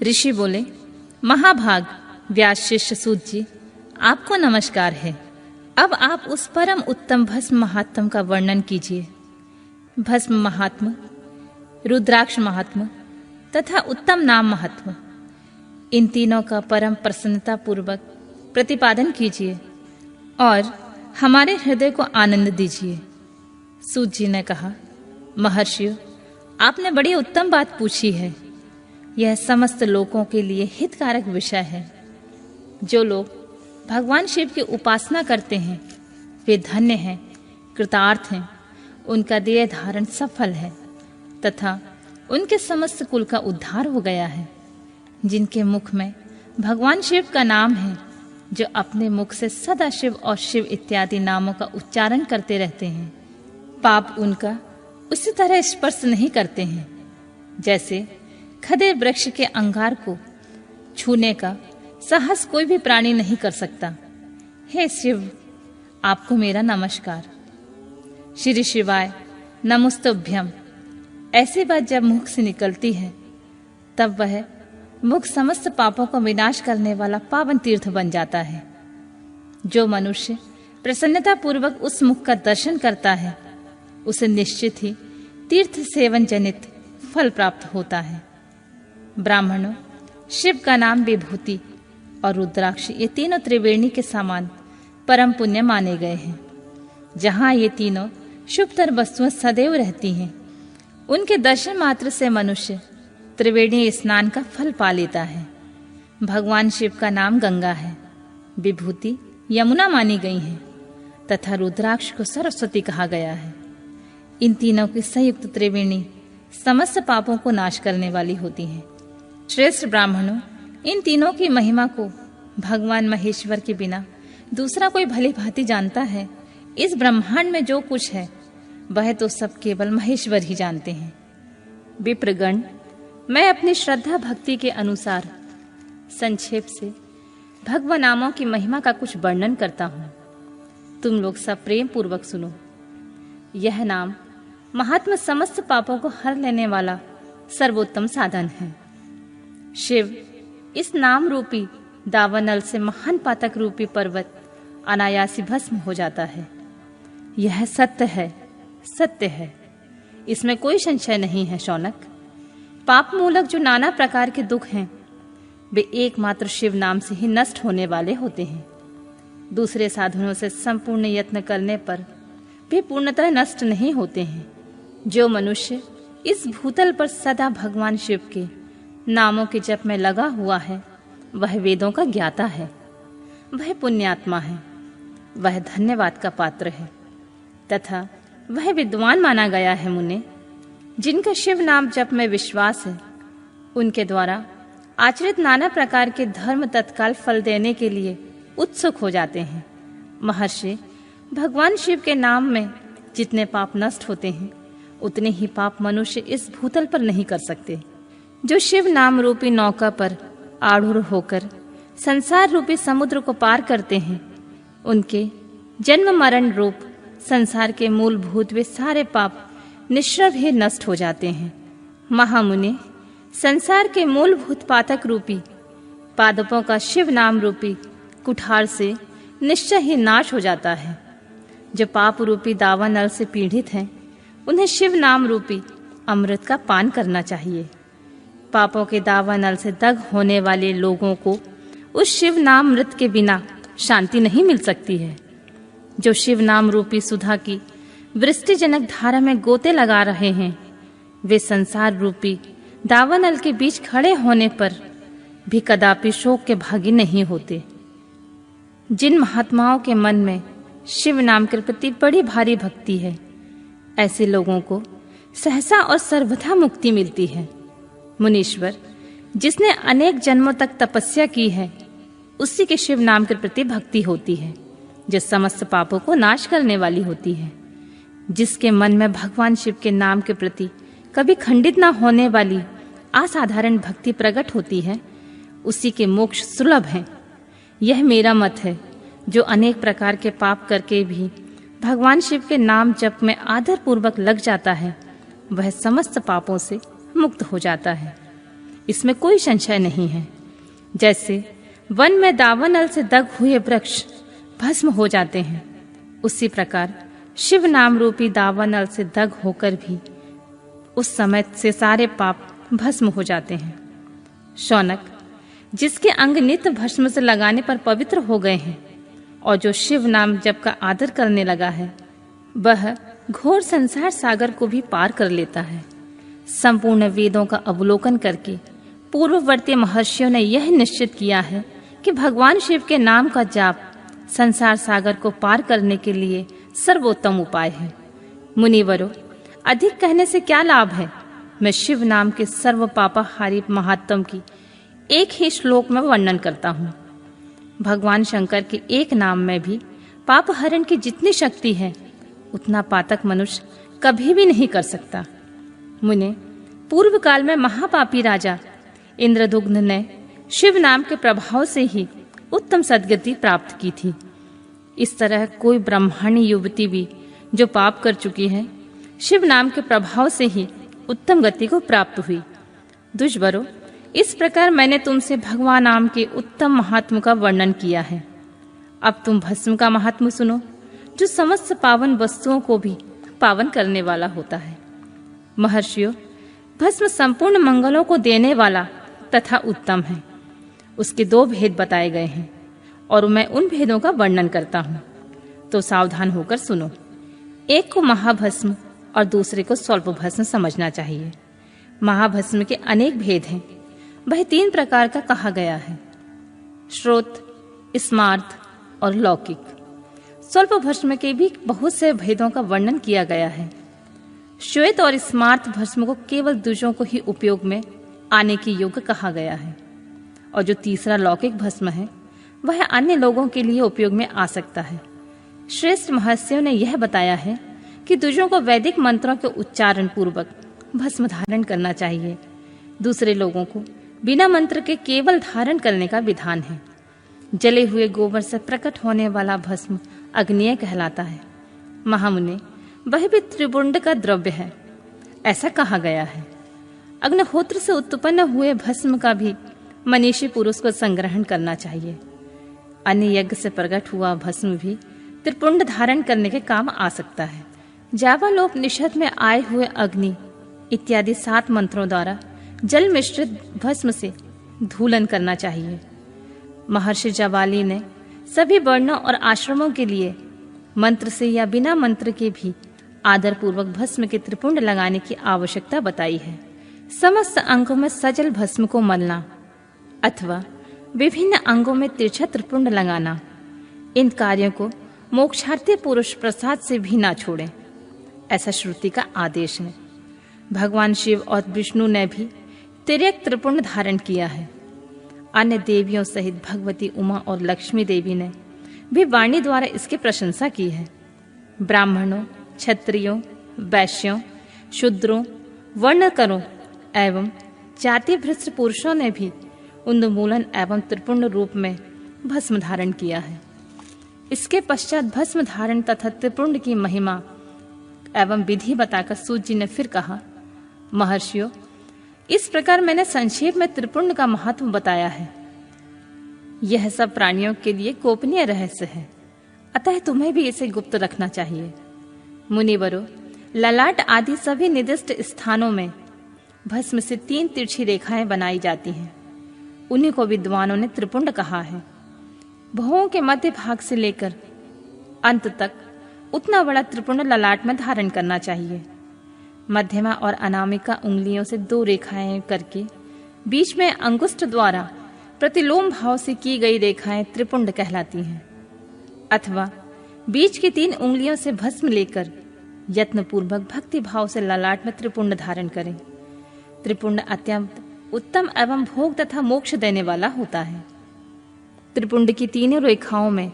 ऋषि बोले, महाभाग व्यास शिष्य सूत जी, आपको नमस्कार है। अब आप उस परम उत्तम भस्म महात्म का वर्णन कीजिए। भस्म महात्म, रुद्राक्ष महात्म तथा उत्तम नाम महात्म, इन तीनों का परम प्रसन्नता पूर्वक प्रतिपादन कीजिए और हमारे हृदय को आनंद दीजिए। सूत जी ने कहा, महर्षियों, आपने बड़ी उत्तम बात पूछी है। यह समस्त लोगों के लिए हितकारक विषय है। जो लोग भगवान शिव की उपासना करते हैं वे धन्य हैं, कृतार्थ हैं, उनका देह धारण सफल है तथा उनके समस्त कुल का उद्धार हो गया है। जिनके मुख में भगवान शिव का नाम है, जो अपने मुख से सदा शिव और शिव इत्यादि नामों का उच्चारण करते रहते हैं, पाप उनका उसी तरह स्पर्श नहीं करते हैं जैसे खदे वृक्ष के अंगार को छूने का साहस कोई भी प्राणी नहीं कर सकता। हे शिव, आपको मेरा नमस्कार। श्री शिवाय नमस्तुभ्यम। ऐसी बात जब मुख से निकलती है तब वह मुख समस्त पापों का विनाश करने वाला पावन तीर्थ बन जाता है। जो मनुष्य प्रसन्नता पूर्वक उस मुख का दर्शन करता है उसे निश्चित ही तीर्थ सेवन जनित फल प्राप्त होता है। ब्राह्मणों, शिव का नाम विभूति और रुद्राक्ष ये तीनों त्रिवेणी के समान परम पुण्य माने गए हैं। जहाँ ये तीनों शुभतर वस्तुएं सदैव रहती हैं, उनके दर्शन मात्र से मनुष्य त्रिवेणी स्नान का फल पा लेता है। भगवान शिव का नाम गंगा है, विभूति यमुना मानी गई है तथा रुद्राक्ष को सरस्वती कहा गया है। इन तीनों की संयुक्त त्रिवेणी समस्त पापों को नाश करने वाली होती है। श्रेष्ठ ब्राह्मणों, इन तीनों की महिमा को भगवान महेश्वर के बिना दूसरा कोई भली भांति जानता है। इस ब्रह्मांड में जो कुछ है वह तो सब केवल महेश्वर ही जानते हैं। विप्रगण, मैं अपनी श्रद्धा भक्ति के अनुसार संक्षेप से भगवान नामों की महिमा का कुछ वर्णन करता हूँ। तुम लोग सब प्रेम पूर्वक सुनो। यह नाम महात्मा समस्त पापों को हर लेने वाला सर्वोत्तम साधन है। शिव इस नाम रूपी दावानल से महान पातक रूपी पर्वत अनायासी भस्म हो जाता है। यह सत्य है, सत्य है, इसमें कोई संशय नहीं है। शौनक, पाप मूलक जो नाना प्रकार के दुख हैं वे एकमात्र शिव नाम से ही नष्ट होने वाले होते हैं। दूसरे साधनों से संपूर्ण यत्न करने पर वे पूर्णतः नष्ट नहीं होते हैं। जो मनुष्य इस भूतल पर सदा भगवान शिव के नामों के जप में लगा हुआ है वह वेदों का ज्ञाता है, वह पुण्यात्मा है, वह धन्यवाद का पात्र है तथा वह विद्वान माना गया है। मुने, जिनका शिव नाम जप में विश्वास है उनके द्वारा आचरित नाना प्रकार के धर्म तत्काल फल देने के लिए उत्सुक हो जाते हैं। महर्षि, भगवान शिव के नाम में जितने पाप नष्ट होते हैं उतने ही पाप मनुष्य इस भूतल पर नहीं कर सकते। जो शिव नाम रूपी नौका पर आरूढ़ होकर संसार रूपी समुद्र को पार करते हैं उनके जन्म मरण रूप संसार के मूलभूत वे सारे पाप निश्चय ही नष्ट हो जाते हैं। महामुनि, संसार के मूलभूत पातक रूपी पादपों का शिव नाम रूपी कुठार से निश्चय ही नाश हो जाता है। जो पाप रूपी दावानल से पीड़ित हैं उन्हें शिव नाम रूपी अमृत का पान करना चाहिए। पापों के दावानल से दग होने वाले लोगों को उस शिव नाम अमृत के बिना शांति नहीं मिल सकती है। जो शिव नाम रूपी सुधा की वृष्टिजनक धारा में गोते लगा रहे हैं वे संसार रूपी दावानल के बीच खड़े होने पर भी कदापि शोक के भागी नहीं होते। जिन महात्माओं के मन में शिव नाम के प्रति बड़ी भारी भक्ति है ऐसे लोगों को सहसा और सर्वथा मुक्ति मिलती है। मुनीश्वर, जिसने अनेक जन्मों तक तपस्या की है उसी के शिव नाम के प्रति भक्ति होती है जो समस्त पापों को नाश करने वाली होती है। जिसके मन में भगवान शिव के नाम के प्रति कभी खंडित न होने वाली असाधारण भक्ति प्रकट होती है उसी के मोक्ष सुलभ है। यह मेरा मत है। जो अनेक प्रकार के पाप करके भी भगवान शिव के नाम जप में आदर पूर्वक लग जाता है वह समस्त पापों से मुक्त हो जाता है। इसमें कोई संशय नहीं है। जैसे वन में दावानल से दग हुए वृक्ष भस्म हो जाते हैं, उसी प्रकार शिव नाम रूपी दावानल से दग होकर भी उस समय से सारे पाप भस्म हो जाते हैं। शौनक, जिसके अंग नित्य भस्म से लगाने पर पवित्र हो गए हैं और जो शिव नाम जप का आदर करने लगा है, वह घोर संसार सागर को भी पार कर लेता है। संपूर्ण वेदों का अवलोकन करके पूर्ववर्ती महर्षियों ने यह निश्चित किया है कि भगवान शिव के नाम का जाप संसार सागर को पार करने के लिए सर्वोत्तम उपाय है। मुनिवरों, अधिक कहने से क्या लाभ है। मैं शिव नाम के सर्व पापाहारी महात्म की एक ही श्लोक में वर्णन करता हूँ। भगवान शंकर के एक नाम में भी पाप हरण की जितनी शक्ति है, उतना पातक मनुष्य कभी भी नहीं कर सकता। मुने, पूर्व काल में महापापी राजा इंद्रदुग्न ने शिव नाम के प्रभाव से ही उत्तम सद्गति प्राप्त की थी। इस तरह कोई ब्राह्मणी युवती भी जो पाप कर चुकी है, शिव नाम के प्रभाव से ही उत्तम गति को प्राप्त हुई। दुष्वरों, इस प्रकार मैंने तुमसे भगवान नाम के उत्तम महात्म का वर्णन किया है। अब तुम भस्म का महात्म सुनो, जो समस्त पावन वस्तुओं को भी पावन करने वाला होता है। महर्षियों, भस्म संपूर्ण मंगलों को देने वाला तथा उत्तम है। उसके 2 भेद बताए गए हैं और मैं उन भेदों का वर्णन करता हूँ, तो सावधान होकर सुनो। एक को महाभस्म और दूसरे को स्वल्प भस्म समझना चाहिए। महाभस्म के अनेक भेद हैं। वह 3 प्रकार का कहा गया है: श्रोत, स्मार्त और लौकिक। स्वल्प भस्म के भी बहुत से भेदों का वर्णन किया गया है। श्वेत और स्मार्त भस्म को केवल द्विजों को ही उपयोग में आने की योग्य कहा गया है, और जो तीसरा लौकिक भस्म है, वह अन्य लोगों के लिए उपयोग में आ सकता है। श्रेष्ठ महर्षियों ने यह बताया है कि द्विजों को वैदिक मंत्रों के उच्चारण पूर्वक भस्म धारण करना चाहिए। दूसरे लोगों को बिना मंत्र के केवल धारण करने का विधान है। जले हुए गोबर से प्रकट होने वाला भस्म अग्नेय कहलाता है। महामुने, वह भी त्रिपुंड का द्रव्य है, ऐसा कहा गया है। अग्निहोत्र से उत्पन्न हुए भस्म का भी मनीषी पुरुष को संग्रहण करना चाहिए। अन्य यज्ञ से प्रकट हुआ भस्म भी त्रिपुंड धारण करने के काम आ सकता है। जावालोपनिषद में आए हुए अग्नि इत्यादि 7 मंत्रों द्वारा जल मिश्रित भस्म से धूलन करना चाहिए। महर्षि जाबाली ने सभी वर्णों और आश्रमों के लिए मंत्र से या बिना मंत्र के भी आदर पूर्वक भस्म के त्रिपुंड लगाने की आवश्यकता बताई है। समस्त अंगों में सजल भस्म को मलना अथवा विभिन्न अंगों में तिरछा त्रिपुंड लगाना, इन कार्यों को मोक्षार्थी पुरुष प्रसाद से भी ना छोड़ें, ऐसा श्रुति का आदेश है। भगवान शिव और विष्णु ने भी तिर्यक त्रिपुंड धारण किया है। अन्य देवियों सहित भगवती उमा और लक्ष्मी देवी ने भी वाणी द्वारा इसकी प्रशंसा की है। ब्राह्मणों, क्षत्रियों, वैश्यों, शूद्रों, वर्णकरों एवं जाति भ्रष्ट पुरुषों ने भी उन्मूलन एवं त्रिपुंड रूप में भस्म धारण किया है। इसके पश्चात भस्म धारण तथा त्रिपुंड की महिमा एवं विधि बताकर सूत जी ने फिर कहा, महर्षियों, इस प्रकार मैंने संक्षेप में त्रिपुंड का महत्व बताया है। यह सब प्राणियों के लिए गोपनीय रहस्य है, अतः तुम्हें भी इसे गुप्त रखना चाहिए। मुनिवरों, ललाट आदि सभी निर्दिष्ट स्थानों में भस्म से 3 तिरछी रेखाएं बनाई जाती हैं। उन्हीं को विद्वानों ने त्रिपुंड कहा है। भवों के मध्य भाग से लेकर अंत तक उतना बड़ा त्रिपुंड ललाट में धारण करना चाहिए। मध्यमा और अनामिका उंगलियों से 2 रेखाएं करके बीच में अंगुष्ठ द्वारा प्रतिलोम भाव से की गई रेखाएं त्रिपुंड कहलाती हैं। अथवा बीच की 3 उंगलियों से भस्म लेकर यत्न पूर्वक भक्ति भाव से ललाट में त्रिपुंड धारण करें। त्रिपुंड अत्यंत उत्तम एवं भोग तथा मोक्ष देने वाला होता है। त्रिपुंड की 3 रेखाओं में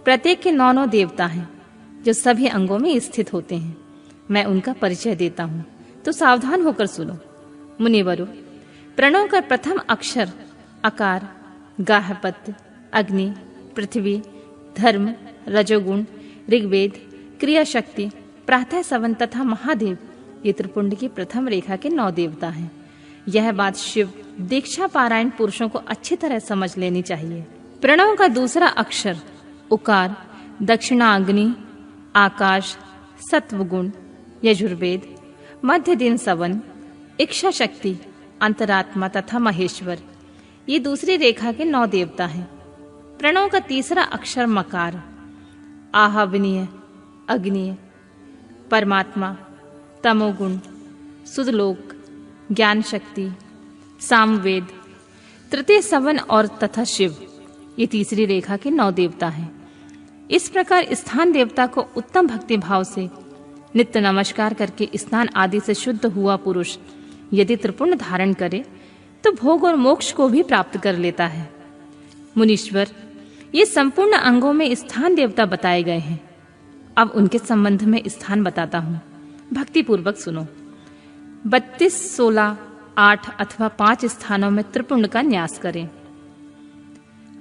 प्रत्येक के 9 देवता हैं, जो सभी अंगों में स्थित होते हैं। मैं उनका परिचय देता हूँ, तो सावधान होकर सुनो। मुनिवरों, प्रणव का प्रथम अक्षर अकार, गाहपत्य, अग्नि, पृथ्वी, धर्म, रजोगुण, ऋग्वेद, क्रिया शक्ति, प्रातः सवन तथा महादेव, ये त्रिपुंड की प्रथम रेखा के 9 देवता हैं। यह बात शिव, दीक्षा पारायण पुरुषों को अच्छी तरह समझ लेनी चाहिए। प्रणव का दूसरा अक्षर उकार दक्षिणाग्नि, आकाश, सत्वगुण, यजुर्वेद, मध्य दिन सवन, इच्छा शक्ति, अंतरात्मा तथा महेश्वर, ये दूसरी रेखा के 9 देवता हैं। प्रणव का तीसरा अक्षर मकार, आहावनीय, अग्निय, परमात्मा, तमोगुण, सुदलोक, ज्ञान शक्ति, सामवेद, तृतीय सवन और तथा शिव, ये तीसरी रेखा के 9 देवता हैं। इस प्रकार स्थान देवता को उत्तम भक्ति भाव से नित्य नमस्कार करके स्नान आदि से शुद्ध हुआ पुरुष यदि त्रिपुंड धारण करे तो भोग और मोक्ष को भी प्राप्त कर लेता है। मुनीश्वर, ये संपूर्ण अंगों में स्थान देवता बताए गए हैं। अब उनके संबंध में स्थान बताता हूँ, भक्ति पूर्वक सुनो। 32, 16, 8 अथवा 5 स्थानों में त्रिपुंड का न्यास करें।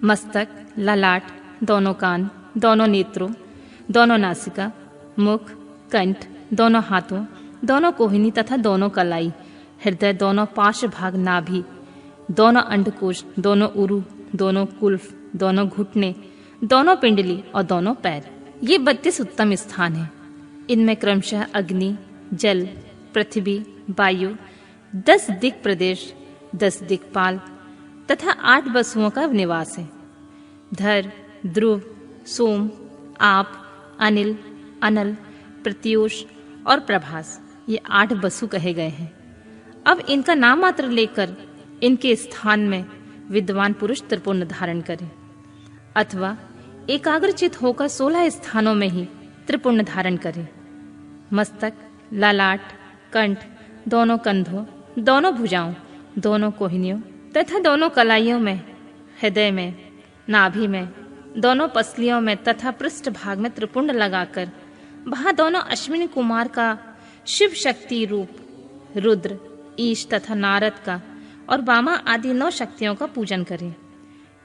मस्तक, ललाट, दोनों कान, दोनों नेत्रों, दोनों नासिका, मुख, कंठ, दोनों हाथों, दोनों कोहिनी तथा दोनों कलाई, हृदय, दोनों पार्श्व भाग नाभि, दोनों अंडकोश, दोनों उरु, दोनों कुल्फ, दोनों घुटने, दोनों पिंडली और दोनों पैर, ये 32 उत्तम स्थान हैं। इनमें क्रमशः अग्नि, जल, पृथ्वी, वायु, 10 दिक् प्रदेश, 10 दिक्पाल तथा 8 वसुओं का निवास है। धर, ध्रुव, सोम, आप, अनिल, अनल, प्रत्यूष और प्रभास, ये 8 वसु कहे गए हैं। अब इनका नाम मात्र लेकर इनके स्थान में विद्वान पुरुष त्रिपुंड धारण करें अथवा एकाग्रचित होकर 16 स्थानों में ही त्रिपुंड धारण करें। मस्तक, ललाट, कंठ, दोनों कंधों, दोनों भुजाओं, दोनों कोहिनियों तथा दोनों कलाइयों में, हृदय में, नाभि में, दोनों पसलियों में तथा पृष्ठ भाग में त्रिपुंड लगाकर वहां दोनों अश्विनी कुमार का शिव शक्ति रूप रुद्र, ईश तथा नारद का और वामा आदि 9 शक्तियों का पूजन करें।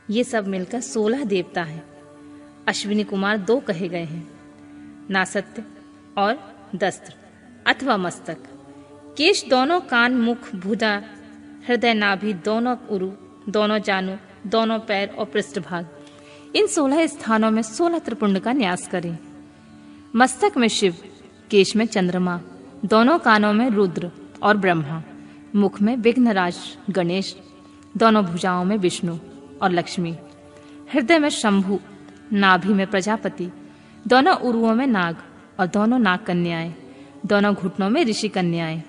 ये सब मिलकर 16 देवता हैं। अश्विनी कुमार 2 कहे गए हैं, नासत्य और दस्त्र अथवा मस्तक। केश, दोनों कान, मुख, भुजा, हृदय, नाभि, दोनों उरु, दोनों जानु, दोनों पैर और पृष्ठभाग, इन 16 स्थानों में 16 त्रिपुंड का न्यास करें। मस्तक में शिव, केश में चंद्रमा, दोनों कानों में रुद्र और ब्रह्मा, मुख में विघ्नराज गणेश, दोनों भुजाओं में विष्णु और लक्ष्मी, हृदय में शंभु, नाभि में प्रजापति, दोनों उरुओं में नाग और दोनों नाग कन्याएं, दोनों घुटनों में ऋषि कन्याएं,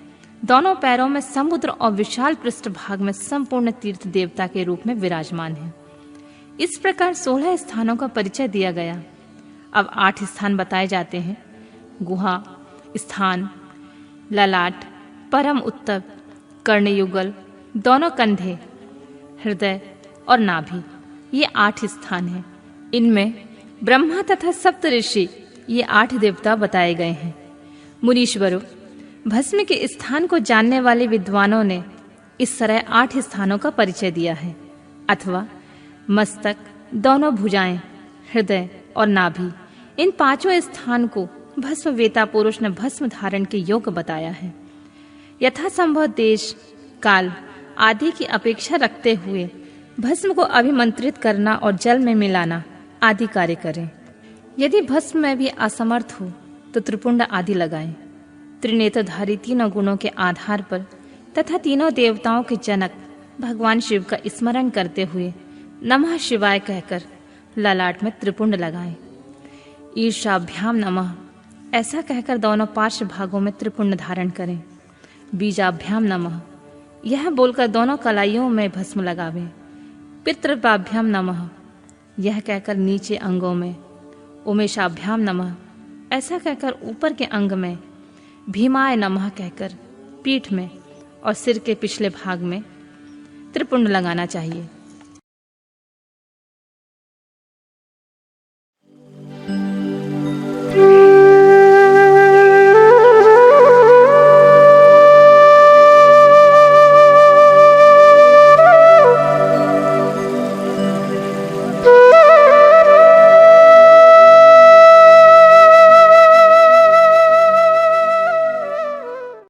दोनों पैरों में समुद्र और विशाल पृष्ठ भाग में संपूर्ण तीर्थ देवता के रूप में विराजमान है। इस प्रकार 16 स्थानों का परिचय दिया गया। अब 8 स्थान बताए जाते हैं। गुहा, स्थान, ललाट, परम उत्तम, कर्णयुगल, दोनों कंधे, हृदय और नाभि, ये 8 स्थान हैं। इनमें ब्रह्मा तथा सप्त ऋषि, ये 8 देवता बताए गए हैं। मुनीश्वरों, भस्म के स्थान को जानने वाले विद्वानों ने इस तरह 8 स्थानों का परिचय दिया है, अथवा मस्तक, दोनों भुजाएं, हृदय और नाभि, इन 5 स्थान को भस्म वेता पुरुष ने भस्म धारण के योग्य बताया है। यथासंभव देश, काल आदि की अपेक्षा रखते हुए भस्म को अभिमंत्रित करना और जल में मिलाना आदि कार्य करें। यदि भस्म में भी असमर्थ हो तो त्रिपुंड आदि लगाएं। त्रिनेत्रधारी 3 गुणों के आधार पर तथा 3 देवताओं के जनक भगवान शिव का स्मरण करते हुए नमः शिवाय कहकर ललाट में त्रिपुंड लगाएं। ईर्षाभ्याम नमः ऐसा कहकर दोनों पार्श्व भागों में त्रिपुंड धारण करें। बीजाभ्याम नमः यह बोलकर दोनों कलाइयों में भस्म लगावें। पितृपाभ्याम नमः यह कहकर नीचे अंगों में। उमेशाभ्याम नमः ऐसा कहकर ऊपर के अंग में। भीमाय नमः कहकर पीठ में और सिर के पिछले भाग में त्रिपुंड लगाना चाहिए।